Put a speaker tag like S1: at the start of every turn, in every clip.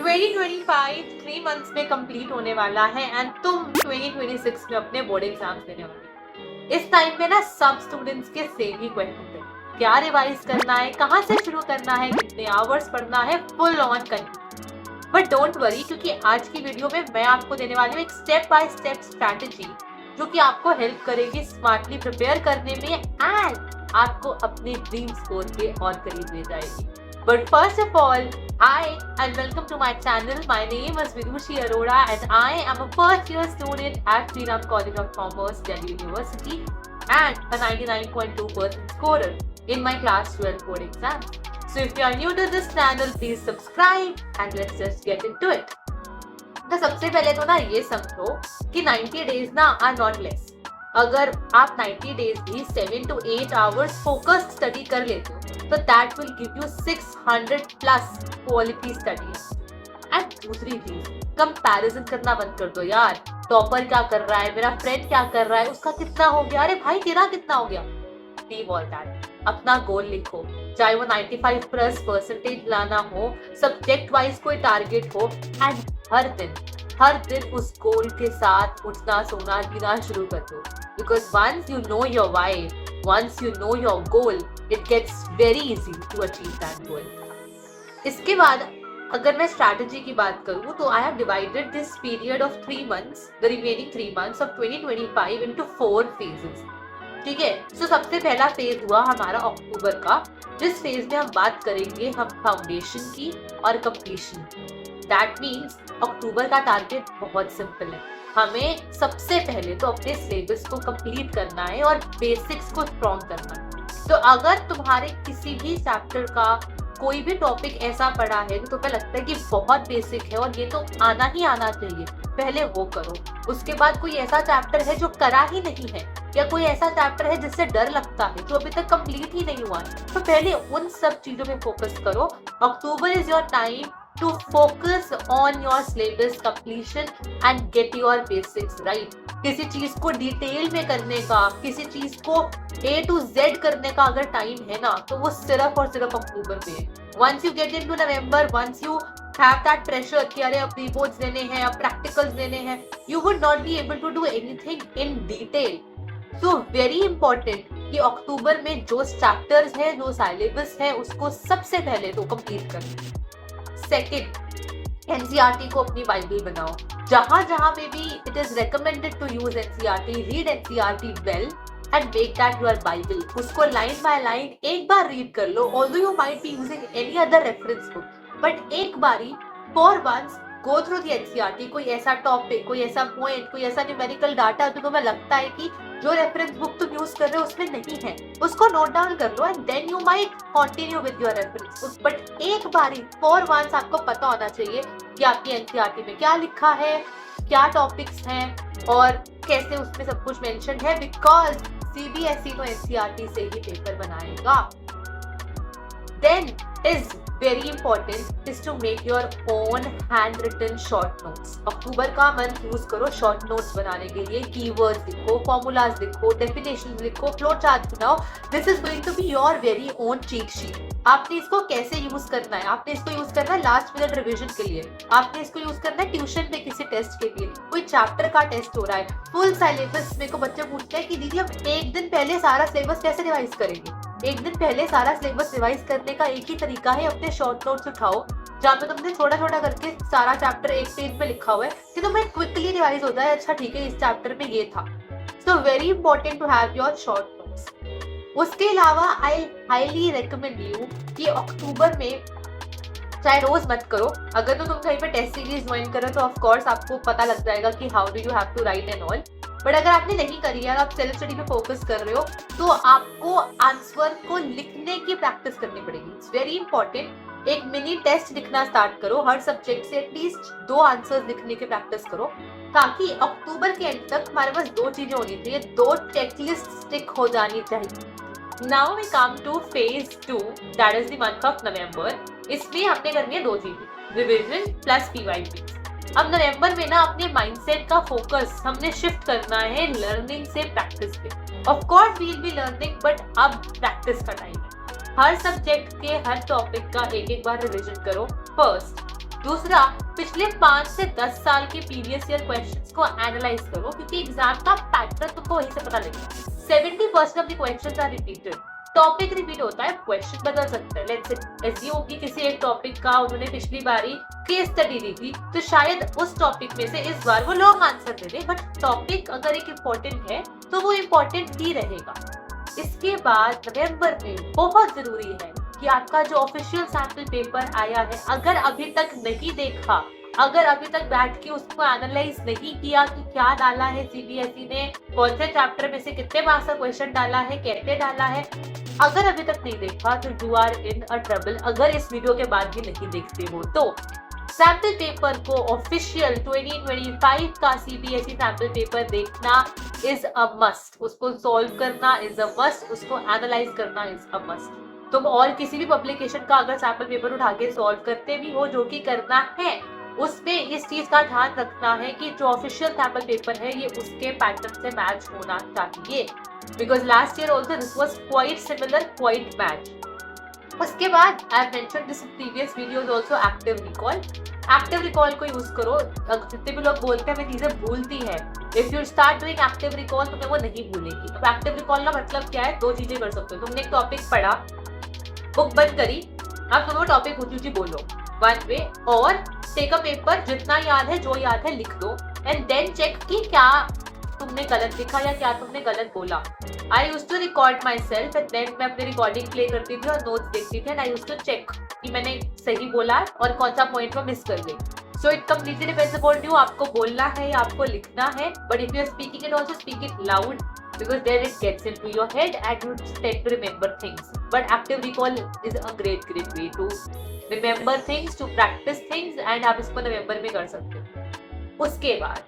S1: 2025 3 months में complete होने वाला है एंड तुम 2026 में अपने बोर्ड एग्जाम्स देने वाले हो। इस टाइम में ना सब स्टूडेंट्स के सेम ही क्वेश्चन थे, क्या रिवाइज करना है, कहाँ से शुरू करना है, कितने आवर्स पढ़ना है, full on continue. But don't worry, क्योंकि आज की वीडियो में मैं आपको देने वाली हूँ एक स्टेप बाय स्टेप स्ट्रैटेजी जो कि आपको हेल्प करेगी स्मार्टली प्रिपेयर करने में एंड आपको अपने ड्रीम स्कोर के और करीब ले जाएगी। But first of all, hi and welcome to my channel. My name is Vidushi Arora and I am a first year student at Sriram College of Commerce, Delhi University and a 99.2% scorer in my class 12 board exam. So if you are new to this channel, please subscribe and let's just get into it. तो सबसे पहले तो ना ये समझो कि 90 days ना are not less. अगर आप 90 days भी 7 to 8 hours focused study कर लेते हो तो that will give you 600 plus quality studies. And दूसरी चीज, कंपैरिजन करना बंद कर दो यार। टॉपर क्या कर रहा है, मेरा फ्रेंड क्या कर रहा है, उसका कितना हो गया, अरे भाई तेरा कितना हो गया। Leave all that. अपना गोल लिखो, चाहे वो 95 प्लस परसेंटेज लाना हो, सब्जेक्ट वाइज कोई टारगेट हो एंड हर दिन उस गोल के साथ उठना सोना जीना शुरू कर दो। Because once you know your why, once you know your goal, it gets very easy to achieve that goal. इसके बाद अगर मैं स्ट्रैटेजी की बात करूँ तो I have divided this period of 3 months, the remaining 3 months of 2025 into 4 phases. ठीक है, so सबसे पहला फेज हुआ हमारा अक्टूबर का, जिस फेज में हम बात करेंगे हम फाउंडेशन की और कंप्लीशन। दैट मीन्स अक्टूबर का टारगेट बहुत सिंपल है, हमें सबसे पहले तो अपने सिलेबस को कंप्लीट करना है और बेसिक्स को स्ट्रॉन्ग करना है। तो अगर तुम्हारे किसी भी चैप्टर का कोई भी टॉपिक ऐसा पड़ा है तो तुम्हें लगता है कि बहुत बेसिक है और ये तो आना ही आना चाहिए, पहले वो करो। उसके बाद कोई ऐसा चैप्टर है जो करा ही नहीं है या कोई ऐसा चैप्टर है जिससे डर लगता है जो अभी तक कंप्लीट ही नहीं हुआ है, तो पहले उन सब चीजों में फोकस करो। October is your time to focus on your syllabus completion and get your basics right. किसी चीज को डिटेल में करने का, किसी चीज को A to Z करने का अगर टाइम है ना तो वो सिर्फ और सिर्फ अक्टूबर में है। Once you get into November, once you have that pressure कि अरे अब रिपोर्ट्स देने हैं, अब प्रैक्टिकल्स देने हैं, you would not be able to do anything in detail. So very important कि अक्टूबर में जो चैप्टर्स है, जो सिलेबस है, उसको सबसे पहले तो कंप्लीट करना। सेकेंड, एनसीईआरटी को अपनी बाइबल बनाओ। जहां पे भी it is recommended to use NCERT, read NCERT well and make that your Bible. उसको लाइन बाय लाइन एक बार रीड कर लो, although you might be using any other reference book, but एक बारी for once go through the NCERT. कोई ऐसा topic, कोई ऐसा पॉइंट, कोई ऐसा न्यूमेरिकल डाटा जो तुम्हें लगता है कि जो रेफरेंस बुक तुम यूज कर रहे हो उसमें नहीं है, उसको नोट डाउन कर लो and then you might continue with your reference book. But एक बारी फॉर वंस आपको पता होना चाहिए कि आपकी एनसीईआरटी में क्या लिखा है, क्या टॉपिक्स हैं और कैसे उसमें सब कुछ मेंशन है, बिकॉज सीबीएसई तो एनसीईआरटी से ही पेपर बनाएगा। Then is very important is to make your own handwritten short notes. अक्टूबर का मंथ यूज करो शॉर्ट नोट्स बनाने के लिए। कीवर्ड्स लिखो, फॉर्मूलाज लिखो, डेफिनेशंस लिखो, फ्लो चार्ट बनाओ। This is going to be your very own cheat sheet. आपने इसको कैसे यूज करना है? आपने इसको यूज करना है लास्ट मिनट रिवीजन के लिए, आपने इसको यूज करना है ट्यूशन में किसी टेस्ट के लिए, कोई चैप्टर का टेस्ट हो रहा है, फुल सिलेबस। मेरे को बच्चे पूछते हैं कि दीदी हम एक दिन पहले सारा सिलेबस कैसे रिवाइज करेंगे? एक दिन पहले सारा सिलेबस रिवाइज करने का एक ही तरीका है, अपने शॉर्ट नोट्स उठाओ जहाँ पे तुमने छोटा छोटा करके सारा चैप्टर एक पेज पे लिखा हुआ है कि तुम्हें क्विकली रिवाइज होता है, अच्छा ठीक है इस चैप्टर में ये था। So very important to have your short notes. उसके अलावा आई हाईली रिकमेंड यू कि अक्टूबर में चाहे रोज मत करो, अगर तो तुम कहीं पे टेस्ट सीरीज ज्वाइन करो तो ऑफ कोर्स आपको पता लग जाएगा कि how do you have to write and all. But अगर आपने नहीं करी है, आप सेल्फ स्टडी पे फोकस कर रहे हो तो आपको आंसर को लिखने की प्रैक्टिस करनी पड़ेगी। It's very important. एक मिनी टेस्ट लिखना स्टार्ट करो, हर सब्जेक्ट से एटलीस्ट 2 आंसर्स लिखने की प्रैक्टिस करो, ताकि अक्टूबर के एंड तक हमारे पास 2 चीजें होनी चाहिए, 2 चेकलिस्ट स्टिक हो जानी चाहिए। Now we come to phase 2, that is the month of November. इसमें हमने करनी है 2 चीजें, रिविजन प्लस पीवाईपी। अब नवंबर में ना अपने माइंडसेट का फोकस हमने शिफ्ट करना है लर्निंग से प्रैक्टिस पे। Of course we will be learning, but अब प्रैक्टिस का टाइम है। हर सब्जेक्ट के हर टॉपिक का एक बार रिवीजन करो फर्स्ट। दूसरा, पिछले 5 से 10 साल के प्रीवियस ईयर क्वेश्चंस को एनालाइज करो, क्योंकि एग्जाम का पैटर्न तुमको वहीं से पता लगेगा। 70% of the questions are repeated. Topic repeat होता है, क्वेश्चन बदल सकते हैं। लेट्स एज्यूम कि किसी एक टॉपिक का उन्होंने पिछली बारी केस स्टडी दी थी, तो शायद उस टॉपिक में से इस बार वो long answer they they, but topic अगर एक इम्पोर्टेंट है तो वो इम्पोर्टेंट ही रहेगा। इसके बाद नवंबर में बहुत जरूरी है कि आपका जो ऑफिशियल सैंपल पेपर आया है, अगर अभी तक नहीं देखा, अगर अभी तक बैठ के उसको एनालाइज नहीं किया कि क्या डाला है सीबीएसई ने, कौन से चैप्टर में से कितने मार्क्स का क्वेश्चन डाला है, कैसे डाला है, अगर अभी तक नहीं देखा तो you are in a trouble. अगर इस वीडियो के बाद भी नहीं देखते हो तो सैंपल पेपर को ऑफिशियल 2025 का सीबीएसई सैंपल पेपर देखना इज अ मस्ट। उसको सॉल्व करना इज अ मस्ट, उसको एनालाइज करना इज अ मस्ट। तुम और किसी भी पब्लिकेशन का अगर सैंपल पेपर उठा के सॉल्व करते भी हो, जो कि करना है, उसमें इस चीज का ध्यान रखना है कि जो ऑफिशियल सैंपल पेपर है ये उसके पैटर्न से मैच होना चाहिए, because last year also this was quite similar, quite match. उसके बाद I have mentioned this in previous videos also, active recall. Active recall को यूज करो। जितने भी लोग बोलते हैं मैं चीजें भूलती है, if you start doing active recall तो वो नहीं भूलेगी। तो एक्टिव रिकॉल का मतलब क्या है? दो चीजें कर सकते हो। तुमने एक टॉपिक पढ़ा, बुक बंद करी, अब तुम वो टॉपिक ऊंची बोलो वन वे, और टेक अ पेपर, जितना याद है जो याद है लिख दो, एंड देन चेक कि क्या तुमने गलत लिखा या क्या तुमने गलत बोला। I used to record myself and then मैं अपनी रिकॉर्डिंग प्ले करती थी और नोट्स देखती थी, and I used to check कि मैंने सही बोला और कौन सा पॉइंट में मिस कर गई। So it completely depends upon you, आपको बोलना है या आपको लिखना है, but if you are speaking it also speak it loud, because then it gets into your head and you tend to remember things. But active recall is a great way to remember things, to practice things, and आप इसको नवंबर में कर सकते हो। उसके बाद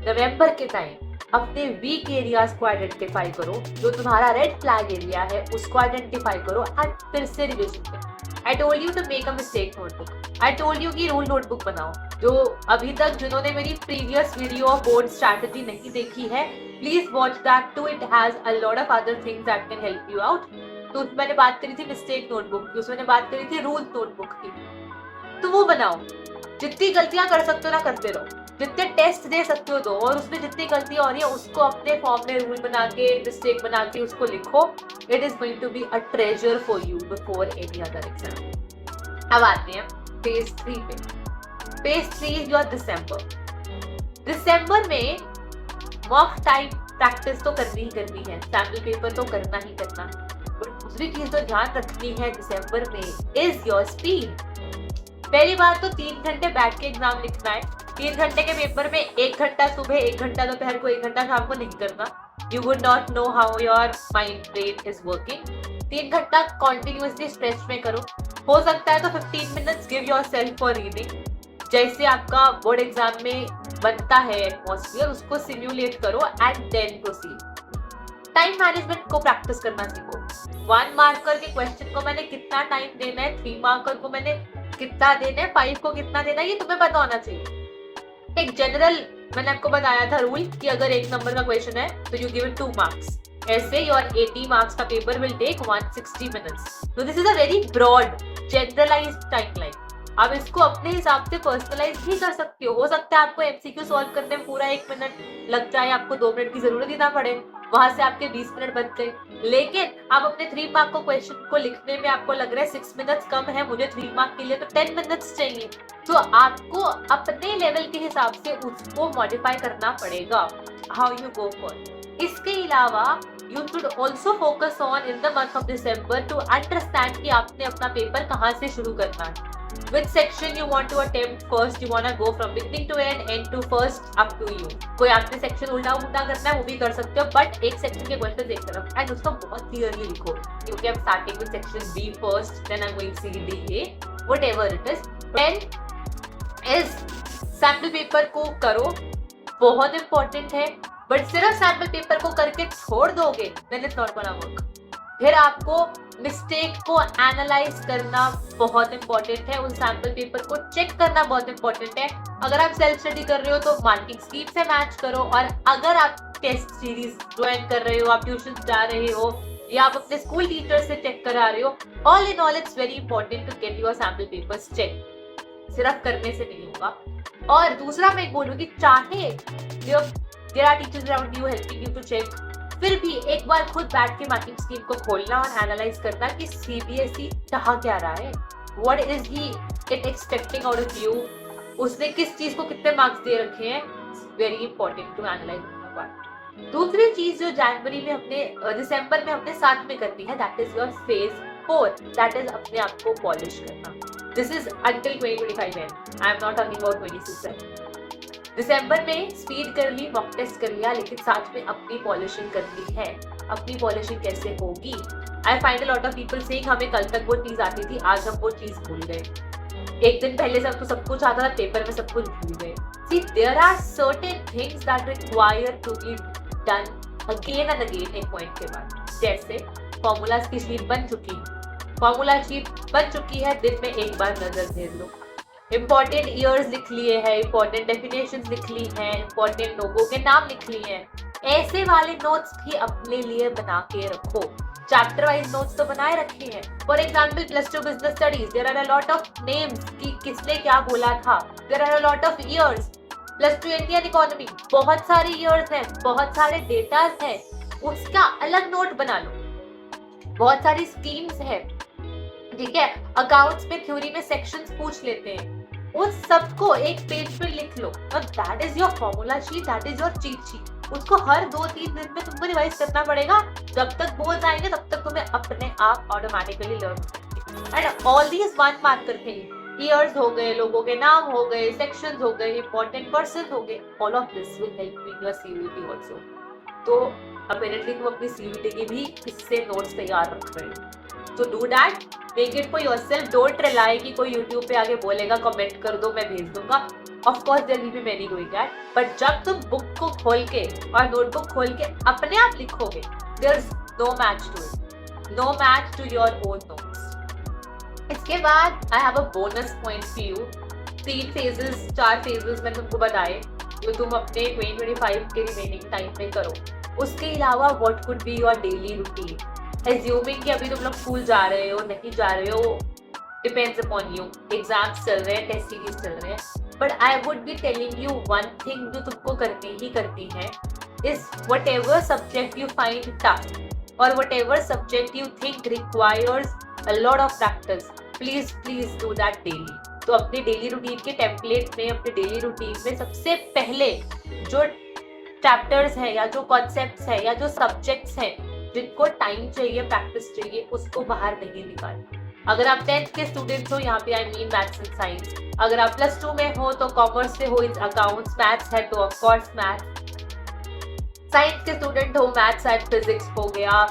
S1: नवंबर के time अपने वीक एरियाज को आइडेंटिफाई करो, जो तुम्हारा रेड फ्लैग एरिया है उसको आइडेंटिफाई करो एंड फिर से रिविजन करो। I told you to make a mistake notebook. I told you कि रूल नोटबुक बनाओ। जो अभी तक जिन्होंने मेरी previous video of board strategy नहीं देखी है, please watch that too, it has a lot of other things that can help you out. तो मैंने बात करी थी मिस्टेक नोटबुक की, उसमें बात करी थी रूल नोटबुक की, तो वो बनाओ। जितनी गलतियां कर सकते हो ना करते रहो, जितने टेस्ट दे सकते हो दो, और उसमें जितनी गलतियां हो रही है उसको अपने फॉर्म में रूल बना के, मिस्टेक बना के उसको लिखो। It is going to be a treasure for you before any other exam. अब आते हैं फेज 3 पे। फेज 3 इज योर दिसंबर में मॉक टाइप प्रैक्टिस तो करनी ही करनी है, सैंपल पेपर तो करना ही करना है, बट दूसरी चीज तो ध्यान रखनी है दिसंबर में इज योर स्पीड। पहली बात तो 3 घंटे बैठ के एग्जाम लिखना है। 3 घंटे के पेपर में 1 घंटा सुबह, 1 घंटा दोपहर को, 1 घंटा शाम को नहीं करना। You would not know how your mind brain is working. 3 घंटा कॉन्टिन्यूसली स्ट्रेच में करो। हो सकता है तो 15 minutes give your self for reading. जैसे आपका बोर्ड एग्जाम में बनता है एटमॉस्फियर, उसको सिम्युलेट करो and then proceed. Time management को प्रैक्टिस करना सीखो। 1 मार्कर के क्वेश्चन को मैंने कितना टाइम देना है, 3 मार्कर को मैंने कितना देना है, 5 को कितना देना है, ये तुम्हें पता होना चाहिए। एक जनरल मैंने आपको बताया था रूल कि अगर 1 नंबर का क्वेश्चन है तो यू गिव इट 2 मार्क्स। ऐसे योर 80 मार्क्स का पेपर विल टेक 160 मिनट्स। तो this is a very broad generalised timeline. आप इसको अपने हिसाब से पर्सनलाइज भी कर सकते हो सकता है आपको एमसीक्यू सॉल्व करने में पूरा 1 मिनट लग जाए, आपको 2 मिनट की जरूरत ही ना पड़े, वहां से आपके 20 मिनट बच गए। लेकिन आप अपने 3 मार्क को क्वेश्चन को लिखने में आपको लग रहा है 6 मिनट्स कम है, मुझे 3 मार्क के लिए तो 10 मिनट्स चाहिए, तो आपको अपने लेवल के हिसाब से उसको मॉडिफाई करना पड़ेगा। How you go for. इसके अलावा you should also focus on in the month of December to understand कि आपने अपना पेपर कहाँ से शुरू करना है। Which section you want to attempt first? You wanna go from beginning to end to first, up to you. कोई आपने सेक्शन उल्टा करना है वो भी कर सकते हो, बट एक सेक्शन के क्वेश्चन एक तरफ एंड उसको बहुत क्लियरली लिखो। Okay, I'm starting with section B first, then I'm going C, D, A, whatever it is. Then is sample paper को करो, बहुत इंपॉर्टेंट है, बट सिर्फ सैंपल पेपर को करके छोड़ दोगे then it's not gonna work. फिर आपको मिस्टेक को एनालाइज करना बहुत इंपॉर्टेंट है, उस सैंपल पेपर को चेक करना बहुत इंपॉर्टेंट है। अगर आप सेल्फ स्टडी कर रहे हो तो मार्किंग स्कीम से मैच करो, और अगर आप टेस्ट सीरीज ज्वाइन कर रहे हो, आप ट्यूशन जा रहे हो या आप अपने स्कूल टीचर से चेक करा रहे हो, all in all it's very important to get your sample papers check. सिर्फ करने से नहीं होगा। और दूसरा मैं बोलूंगी, चाहे there are teachers around you helping you to check, फिर भी एक बार खुद बैठ के मार्किंग स्कीम को खोलना और एनालाइज करना कि सीबीएसई चाह क्या रहा है, what is he it expecting out of you, उसने किस चीज को कितने मार्क्स दे रखे हैं, वेरी इंपॉर्टेंट टू एनालाइज। दूसरी चीज जो जनवरी में हमने दिसंबर में हमने साथ में करनी है, that is your phase 4, that is अपने आप को पॉलिश करना। This is until 2025 and I am not talking about 26। दिसंबर में स्पीड कर ली, मॉक टेस्ट कर लिया, लेकिन साथ में अपनी पॉलिशिंग करनी है। अपनी पॉलिशिंग कैसे होगी? I find a lot of people saying हमें कल तक वो चीज आती थी, आज हम वो चीज भूल गए। एक दिन पहले से तो सब कुछ आता था, पेपर में सब कुछ भूल गए। See, there are certain things that require to be done again and again एक पॉइंट के बाद। जैसे फॉर्मूलाज की शीट बन चुकी है, फॉर्मूला शीट बन चुकी है, दिन में एक बार नजर फेर लो। इंपॉर्टेंट ईयर्स लिख लिए हैं, इंपॉर्टेंट डेफिनेशंस लिख ली हैं, इंपॉर्टेंट लोगों के नाम लिख लिए हैं। ऐसे वाले नोट्स भी अपने लिए बना के रखो। चैप्टर वाइज नोट्स तो बनाए रखे हैं। For example +2 business studies, there are a lot of names कि किसने क्या बोला था, there are a lot of years. +2 Indian economy, बहुत सारे ईयर्स हैं, बहुत सारे डेटास हैं, उसका अलग नोट बना लो। बहुत सारी स्कीम्स है, ठीक है, अकाउंट्स में थ्योरी में सेक्शंस पूछ लेते हैं, उन सबको एक पेज पे लिख लो। और that is your formula sheet, that is your cheat sheet. उसको हर 2-3 दिन में तुमको रिवाइज करना पड़ेगा। जब तक बोर्ड आएंगे तब तक तुम्हें अपने आप automatically learn. And all these 1 marker thing, years हो गए, लोगों के नाम हो गए, सेक्शंस हो गए, इंपॉर्टेंट पर्सन हो गए, all of this will help in your CVT also. तो अपेरेंटली तुम अपनी सीवीटी की भी इससे नोट्स तैयार रख रहे हो। तो do that, make it for yourself, don't rely कि कोई यूट्यूब पे आके बोलेगा कमेंट कर दो मैं भेज दूंगा। Of course there will be many doing that, but जब तुम बुक को खोल के और नोटबुक खोल के अपने आप लिखोगे, there is no match to it, no match to your own notes. इसके बाद I have a bonus point for you. 3 phases 4 phases मैंने तुमको बताए जो तुम अपने 2025 के रिमेनिंग टाइम में करो। उसके अलावा what could be your daily routine, assuming कि अभी तुम लोग स्कूल जा रहे हो नहीं जा रहे हो, डिपेंड्स अपॉन यू। एग्जाम्स चल रहे हैं, टेस्ट सीरीज चल रहे हैं, but I would be telling you one thing जो तुमको करनी ही करनी है, is whatever subject you find tough और whatever subject you think requires a lot of practice, please do that daily. तो अपने डेली रूटीन के टेम्पलेट में, अपने डेली रूटीन में सबसे पहले जो चैप्टर्स है या जो कॉन्सेप्ट्स है या जो सब्जेक्ट्स हैं जिनको टाइम चाहिए, प्रैक्टिस चाहिए, उसको बाहर नहीं निकालना। अगर आप 10th के स्टूडेंट्स हो, यहाँ पे I mean maths and science, अगर आप +2 में हो तो कॉमर्स से हो, अकाउंट्स, मैथ्स है तो ऑफ कोर्स मैथ्स, साइंस के स्टूडेंट हो, मैथ्स एंड फिजिक्स हो गया,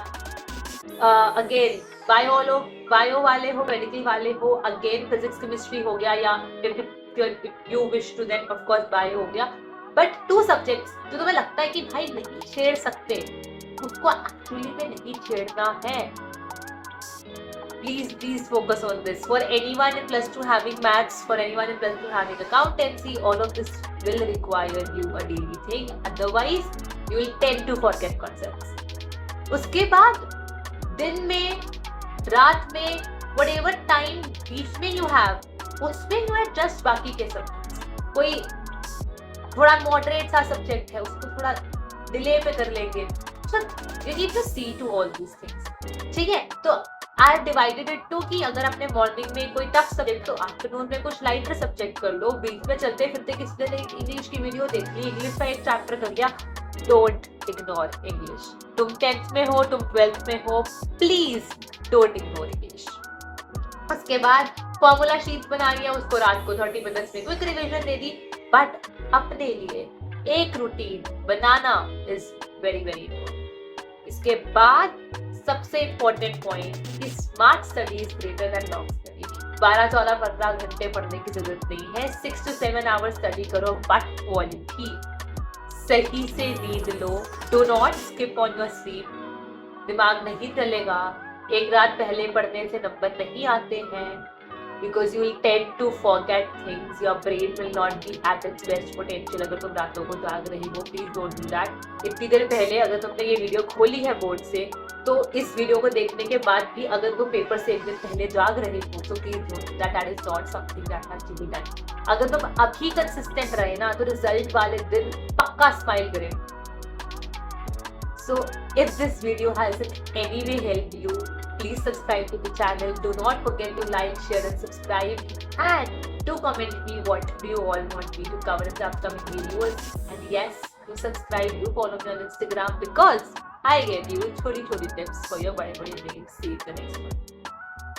S1: अगेन बायो वाले हो, मेडिकल वाले हो, अगेन फिजिक्स केमिस्ट्री हो गया, या you wish to then of course bio हो गया। बट 2 सब्जेक्ट्स जो तुम्हें लगता है कि भाई नहीं छेड़ सकते, उसको एक्चुअली में नहीं छेड़ना है। Please focus on this. For anyone in +2 having maths, for anyone in +2 having accountancy, all of this will require you a daily thing. Otherwise, you will tend to forget concepts. उसके बाद दिन में, रात में, whatever time बीच में you have, उसमें you adjust बाकी के सब्जेक्ट्स। कोई थोड़ा मॉडरेट सा सब्जेक्ट है, उसको थोड़ा डिले पे कर लेंगे। So you need to see to all these things. ठीक है, तो I have divided it to कि अगर आपने मॉर्निंग में कोई टफ सब्जेक्ट तो आफ्टरनून में कुछ लाइटर सब्जेक्ट कर लो। बीच में चलते फिरते किसी ने इंग्लिश की वीडियो देख ली, इंग्लिश का एक चैप्टर कर लिया, डोंट इग्नोर इंग्लिश। तुम 10th में हो, तुम 12th में हो, प्लीज डोंट इग्नोर इंग्लिश। उसके बाद फॉर्मूला शीट बना लिया, उसको रात को 30 मिनट्स में quick revision they the. But अपने लिए एक routine banana is very very important. इसके बाद सबसे इम्पोर्टेंट पॉइंट कि smart study is greater than long study. 12, 14, 15 घंटे पढ़ने की जरूरत नहीं है, 6 to 7 आवर्स स्टडी करो, बट क्वालिटी। सही से नींद लो, do not skip on your sleep. दिमाग नहीं चलेगा, एक रात पहले पढ़ने से नंबर नहीं आते हैं। because you will tend to forget things. Your brain will not be at its best potential अगर तुम रातों को जाग रही हो. Please don't do that. इतनी देर पहले अगर तुमने ये वीडियो खोली है बोर्ड से, तो इस वीडियो को देखने के बाद भी अगर तुम पेपर से एक दिन पहले जाग रही हो, तो please note that that is not something that has to be done. अगर तुम अभी कंसिस्टेंट रहे ना, तो रिजल्ट वाले दिन पक्का स्माइल करें. So if this video has in any way helped you, please subscribe to the channel. Do not forget to like, share and subscribe, and do comment me what do you all want me to cover in the upcoming videos. And yes, do subscribe, do follow me on Instagram because I get you choti tips for your body brains. See you in the next one.